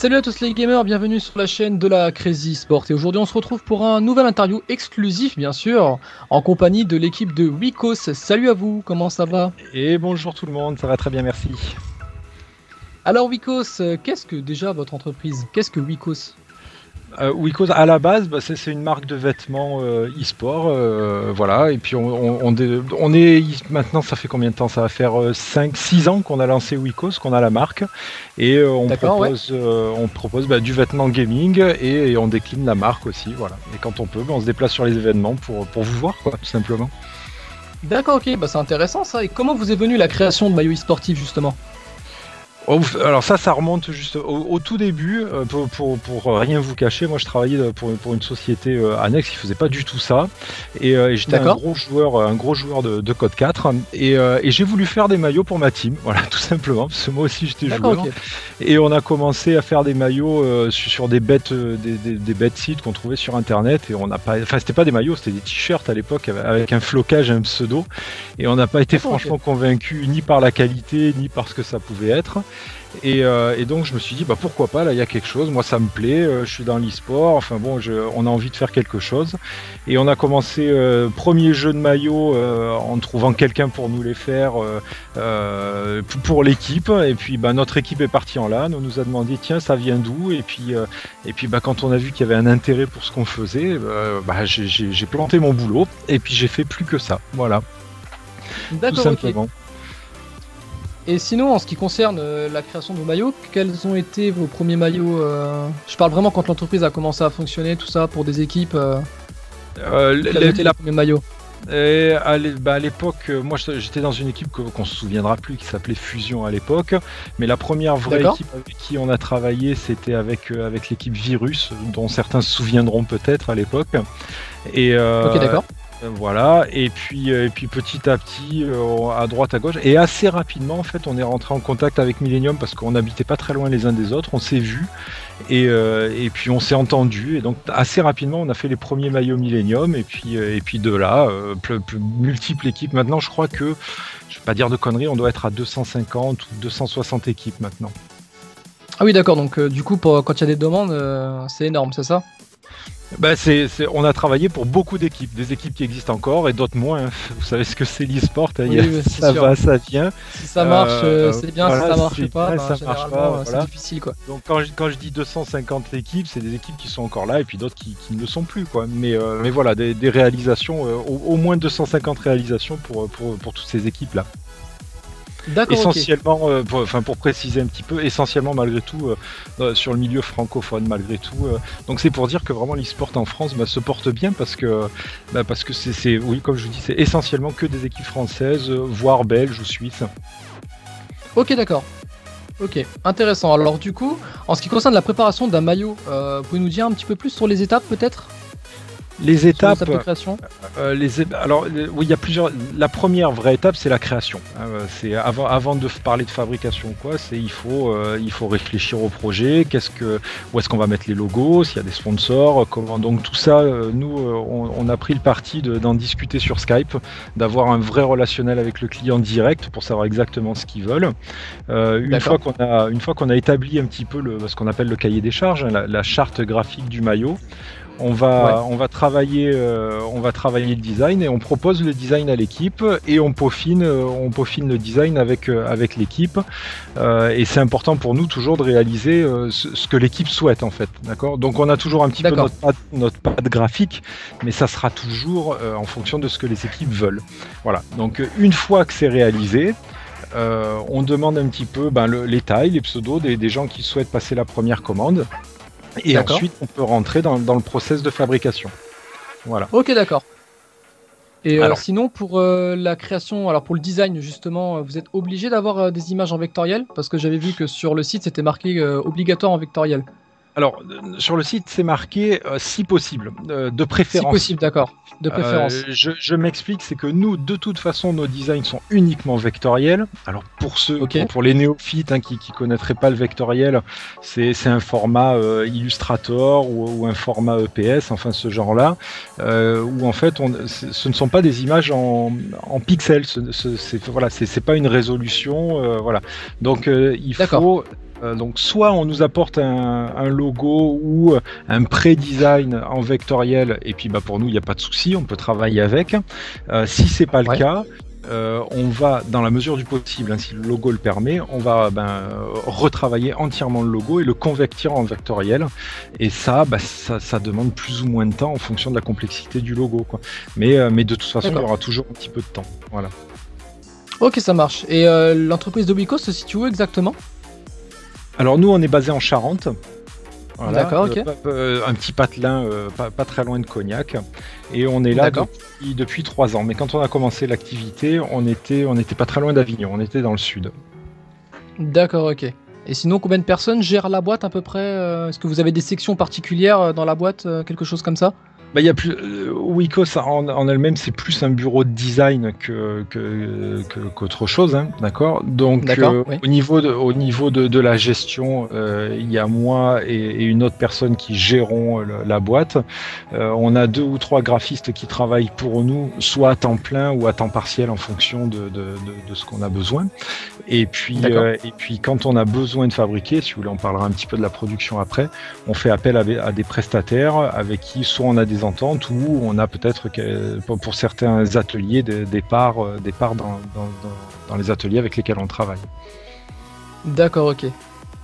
Salut à tous les gamers, bienvenue sur la chaîne de la Crazy Sport. Et aujourd'hui on se retrouve pour un nouvel interview exclusif bien sûr, en compagnie de l'équipe de Wikos. Salut à vous, comment ça va? Et bonjour tout le monde, ça va très bien, merci. Alors Wikos, qu'est-ce que déjà votre entreprise? Qu'est-ce que Wikos? Wikos, à la base, c'est une marque de vêtements e-sport, voilà. Et puis on est maintenant, ça fait combien de temps? Ça va faire 5-6 ans qu'on a lancé Wikos, qu'on a la marque, et on propose du vêtement gaming et on décline la marque aussi, voilà. Et quand on peut, on se déplace sur les événements pour vous voir, quoi, tout simplement. D'accord, ok, c'est intéressant ça. Et comment vous est venue la création de maillots e-sportifs justement? Alors ça remonte juste au tout début, pour rien vous cacher. Moi je travaillais pour une société annexe qui faisait pas du tout ça, et j'étais un gros joueur de Code 4, et j'ai voulu faire des maillots pour ma team, voilà, tout simplement, parce que moi aussi j'étais joueur, okay. Et on a commencé à faire des maillots sur des bêtes sites qu'on trouvait sur internet, et on n'a pas, enfin c'était pas des maillots, c'était des t-shirts à l'époque avec un flocage, un pseudo, et on n'a pas été franchement convaincus ni par la qualité ni par ce que ça pouvait être. Et donc je me suis dit pourquoi pas, là il y a quelque chose, moi ça me plaît, je suis dans l'e-sport, enfin bon, on a envie de faire quelque chose, et on a commencé premier jeu de maillot en trouvant quelqu'un pour nous les faire pour l'équipe, et puis notre équipe est partie en LAN, on nous a demandé tiens ça vient d'où, et puis quand on a vu qu'il y avait un intérêt pour ce qu'on faisait, j'ai planté mon boulot et puis j'ai fait plus que ça, voilà. D'accord, tout simplement. Okay. Et sinon, en ce qui concerne la création de vos maillots, quels ont été vos premiers maillots Je parle vraiment quand l'entreprise a commencé à fonctionner, tout ça, pour des équipes. Quels ont été les premiers maillots? À l'époque, moi j'étais dans une équipe qu'on se souviendra plus, qui s'appelait Fusion à l'époque, mais la première vraie équipe avec qui on a travaillé, c'était avec l'équipe Virus, dont certains se souviendront peut-être à l'époque. Et ok, d'accord. Voilà, et puis petit à petit, à droite à gauche, et assez rapidement en fait on est rentré en contact avec Millennium parce qu'on n'habitait pas très loin les uns des autres, on s'est vus, et puis on s'est entendu, et donc assez rapidement on a fait les premiers maillots Millennium, et puis de là, multiples équipes. Maintenant je crois que, je vais pas dire de conneries, on doit être à 250 ou 260 équipes maintenant. Ah oui d'accord, donc du coup quand il y a des demandes, c'est énorme, c'est ça? On a travaillé pour beaucoup d'équipes, des équipes qui existent encore et d'autres moins. Vous savez ce que c'est l'e-sport, ça va, ça vient. Si ça marche, c'est bien, voilà, si ça marche pas, ça marche pas, voilà. C'est difficile quoi. Donc quand je dis 250 équipes, c'est des équipes qui sont encore là et puis d'autres qui ne le sont plus, quoi. Mais voilà, des réalisations, au moins 250 réalisations pour toutes ces équipes là. Essentiellement, pour préciser un petit peu, essentiellement malgré tout sur le milieu francophone malgré tout. Donc c'est pour dire que vraiment l'e-sport en France se porte bien parce que c'est oui, comme je vous dis, c'est essentiellement que des équipes françaises, voire belges ou suisses. Ok, d'accord. Ok, intéressant. Alors du coup, en ce qui concerne la préparation d'un maillot, vous pouvez nous dire un petit peu plus sur les étapes peut-être? Les étapes de création. Alors oui, il y a plusieurs. La première vraie étape, c'est la création. C'est avant de parler de fabrication, quoi. Il faut réfléchir au projet. Où est-ce qu'on va mettre les logos? S'il y a des sponsors, comment. Donc tout ça, nous, on a pris le parti d'en discuter sur Skype, d'avoir un vrai relationnel avec le client direct pour savoir exactement ce qu'ils veulent. Une fois qu'on a établi un petit peu ce qu'on appelle le cahier des charges, la charte graphique du maillot. On va travailler le design et on propose le design à l'équipe et on peaufine le design avec l'équipe, et c'est important pour nous toujours de réaliser ce que l'équipe souhaite en fait, d'accord. Donc on a toujours un petit peu notre patte graphique, mais ça sera toujours en fonction de ce que les équipes veulent. Voilà. Donc une fois que c'est réalisé, on demande un petit peu les tailles, les pseudos des gens qui souhaitent passer la première commande. Et ensuite, on peut rentrer dans le process de fabrication. Voilà. Ok, d'accord. Et sinon, pour la création, alors pour le design, justement, vous êtes obligé d'avoir des images en vectoriel? Parce que j'avais vu que sur le site, c'était marqué obligatoire en vectoriel. Alors, sur le site, c'est marqué si possible, de préférence. Si possible, d'accord. De préférence. Je m'explique, c'est que nous, de toute façon, nos designs sont uniquement vectoriels. Alors, pour les néophytes qui connaîtraient pas le vectoriel, c'est un format Illustrator ou un format EPS, enfin ce genre-là, où en fait, ce ne sont pas des images en pixels. C'est pas une résolution, voilà. Donc, il faut Donc soit on nous apporte un logo ou un pré-design en vectoriel, et puis pour nous il n'y a pas de souci, on peut travailler avec. Si c'est pas le cas, on va, dans la mesure du possible, si le logo le permet, on va retravailler entièrement le logo et le convertir en vectoriel. Et ça demande plus ou moins de temps en fonction de la complexité du logo, quoi. Mais de toute façon, il y aura toujours un petit peu de temps. Voilà. Ok, ça marche. Et l'entreprise d'Oblico se situe où exactement? Alors nous, on est basé en Charente. Voilà, d'accord, ok. Un petit patelin pas très loin de Cognac, et on est là depuis 3 ans. Mais quand on a commencé l'activité, on n'était pas très loin d'Avignon, on était dans le sud. D'accord, ok. Et sinon, combien de personnes gèrent la boîte à peu près? Est-ce que vous avez des sections particulières dans la boîte, quelque chose comme ça? Il y a plus Wikos en elle-même, c'est plus un bureau de design qu'autre chose, hein, d'accord. Donc oui. au niveau de la gestion, il y a moi et une autre personne qui gérons la boîte. On a 2 ou 3 graphistes qui travaillent pour nous, soit à temps plein ou à temps partiel en fonction de ce qu'on a besoin. Et puis quand on a besoin de fabriquer, si vous voulez, on parlera un petit peu de la production après, on fait appel à des prestataires avec qui soit on a des ententes ou on a peut-être pour certains ateliers des parts dans les ateliers avec lesquels on travaille. D'accord, ok.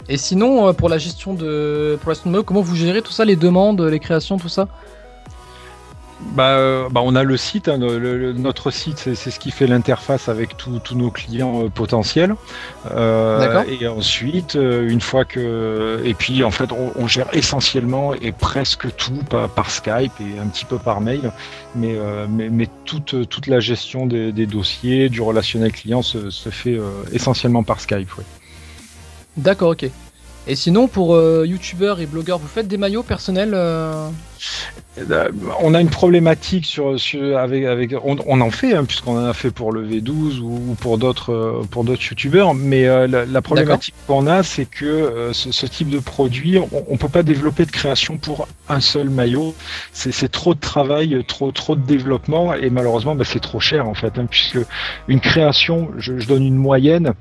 Et sinon, pour la gestion de comment vous gérez tout ça, les demandes, les créations, tout ça? On a le site, hein, notre site, c'est ce qui fait l'interface avec tous nos clients potentiels. Et ensuite, une fois et puis en fait, on gère essentiellement et presque tout par Skype et un petit peu par mail, mais toute la gestion des dossiers, du relationnel client se fait essentiellement par Skype. Ouais. D'accord, ok. Et sinon, pour youtubeurs et blogueurs, vous faites des maillots personnels On a une problématique on en fait, hein, puisqu'on en a fait pour le V12 ou pour d'autres youtubeurs, mais la problématique qu'on a, c'est que ce type de produit, on peut pas développer de création pour un seul maillot. C'est trop de travail, trop de développement, et malheureusement c'est trop cher en fait, hein, puisque une création, je donne une moyenne,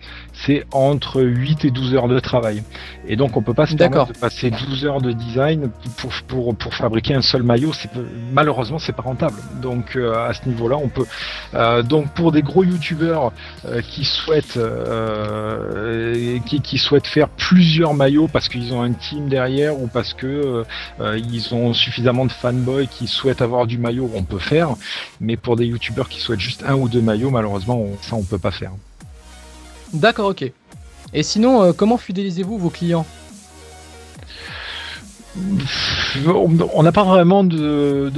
c'est entre 8 et 12 heures de travail. Et donc on peut pas se permettre de passer 12 heures de design pour fabriquer un seul maillot. Malheureusement c'est pas rentable. Donc à ce niveau-là, on peut donc pour des gros youtubeurs qui souhaitent faire plusieurs maillots parce qu'ils ont un team derrière ou parce que ils ont suffisamment de fanboys qui souhaitent avoir du maillot, on peut faire. Mais pour des youtubeurs qui souhaitent juste 1 ou 2 maillots, malheureusement on peut pas faire. D'accord, ok. Et sinon, comment fidélisez-vous vos clients? On n'a pas vraiment de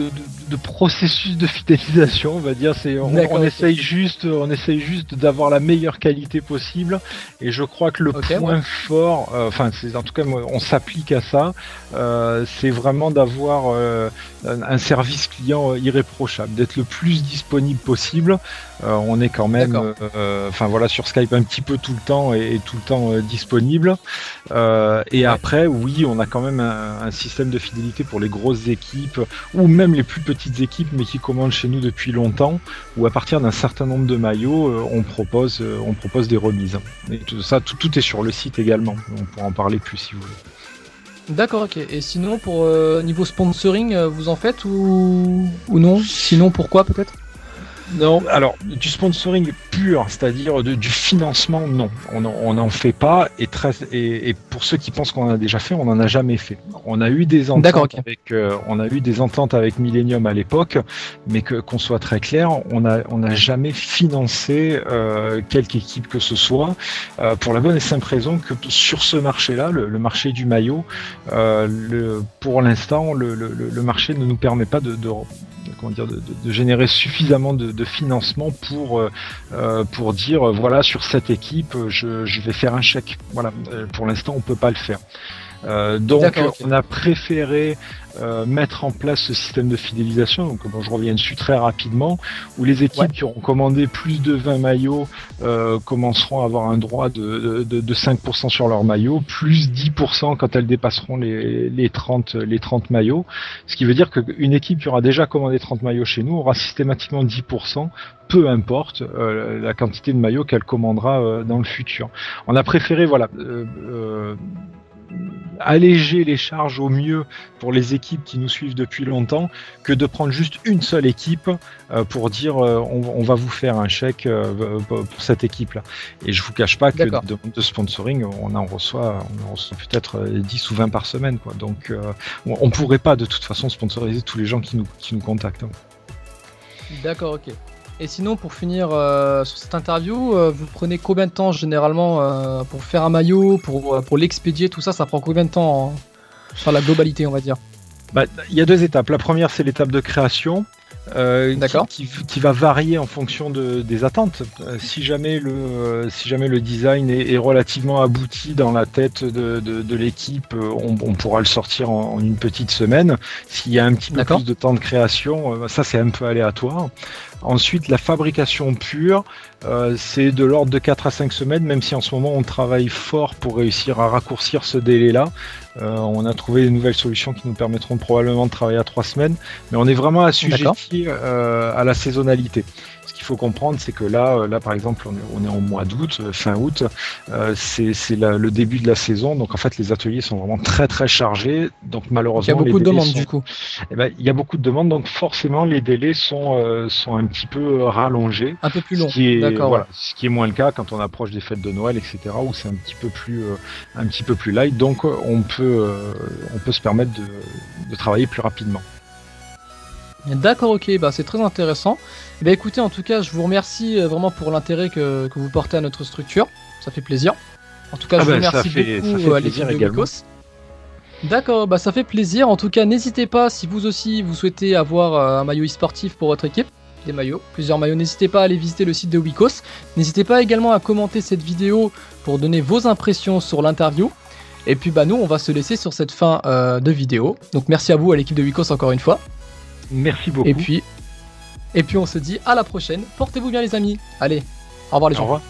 processus de fidélisation, on va dire. On essaye juste d'avoir la meilleure qualité possible. Et je crois que le point fort, en tout cas, on s'applique à ça. C'est vraiment d'avoir un service client irréprochable, d'être le plus disponible possible. On est quand même, sur Skype un petit peu tout le temps et tout le temps disponible. Après, oui, on a quand même un système de fidélité pour les grosses équipes ou même les plus petites équipes, mais qui commandent chez nous depuis longtemps. Où à partir d'un certain nombre de maillots, on propose des remises. Et tout ça, tout est sur le site également. On pourra en parler plus si vous voulez. D'accord, ok. Et sinon, pour niveau sponsoring, vous en faites ou non? Sinon, pourquoi peut-être? Non, alors du sponsoring pur, c'est-à-dire du financement, non, on n'en fait pas. Et pour ceux qui pensent qu'on en a déjà fait, on n'en a jamais fait. On a eu des ententes avec Millennium à l'époque, mais qu'on soit très clair, on n'a jamais financé quelque équipe que ce soit, pour la bonne et simple raison que sur ce marché-là, le marché du maillot, pour l'instant, le marché ne nous permet pas de générer suffisamment de financement pour dire voilà, sur cette équipe je vais faire un chèque. Voilà, pour l'instant on peut pas le faire. Donc on a préféré mettre en place ce système de fidélisation, donc je reviens dessus très rapidement, où les équipes qui auront commandé plus de 20 maillots commenceront à avoir un droit de 5% sur leur maillot, plus 10% quand elles dépasseront les 30 maillots, ce qui veut dire qu'une équipe qui aura déjà commandé 30 maillots chez nous aura systématiquement 10%, peu importe la quantité de maillots qu'elle commandera dans le futur. On a préféré alléger les charges au mieux pour les équipes qui nous suivent depuis longtemps que de prendre juste une seule équipe pour dire on va vous faire un chèque pour cette équipe-là. Et je vous cache pas que de sponsoring, on en reçoit peut-être 10 ou 20 par semaine, quoi. Donc on pourrait pas de toute façon sponsoriser tous les gens qui nous contactent. D'accord, ok. Et sinon, pour finir sur cette interview, vous prenez combien de temps généralement pour faire un maillot, pour l'expédier, tout ça, ça prend combien de temps sur la globalité, on va dire? Il y a 2 étapes. La première, c'est l'étape de création. Qui va varier en fonction des attentes. Si jamais le design est relativement abouti dans la tête de l'équipe, on pourra le sortir en une petite semaine. S'il y a un petit peu plus de temps de création, ça c'est un peu aléatoire. Ensuite, la fabrication pure, c'est de l'ordre de 4 à 5 semaines, même si en ce moment on travaille fort pour réussir à raccourcir ce délai-là. On a trouvé des nouvelles solutions qui nous permettront probablement de travailler à 3 semaines, mais on est vraiment assujetti à la saisonnalité. Ce qu'il faut comprendre, c'est que là par exemple, on est en mois d'août, fin août, c'est le début de la saison, donc en fait les ateliers sont vraiment très très chargés, donc malheureusement il y a beaucoup de demandes du coup. Il y a beaucoup de demandes, donc forcément les délais sont un petit peu rallongés. Un peu plus long. Ce qui est moins le cas quand on approche des fêtes de Noël, etc., où c'est un petit peu plus light, donc on peut se permettre de travailler plus rapidement. D'accord, ok, c'est très intéressant. Écoutez, en tout cas, je vous remercie vraiment pour l'intérêt que vous portez à notre structure. Ça fait plaisir. En tout cas, je vous remercie beaucoup à l'équipe de Wikos. D'accord, ça fait plaisir. En tout cas, n'hésitez pas, si vous aussi vous souhaitez avoir un maillot e-sportif pour votre équipe, des maillots, plusieurs maillots, n'hésitez pas à aller visiter le site de Wikos. N'hésitez pas également à commenter cette vidéo pour donner vos impressions sur l'interview. Et puis nous, on va se laisser sur cette fin de vidéo. Donc merci à vous, à l'équipe de Wikos, encore une fois. Merci beaucoup. Et puis on se dit à la prochaine. Portez-vous bien les amis. Allez, au revoir les gens. Au revoir.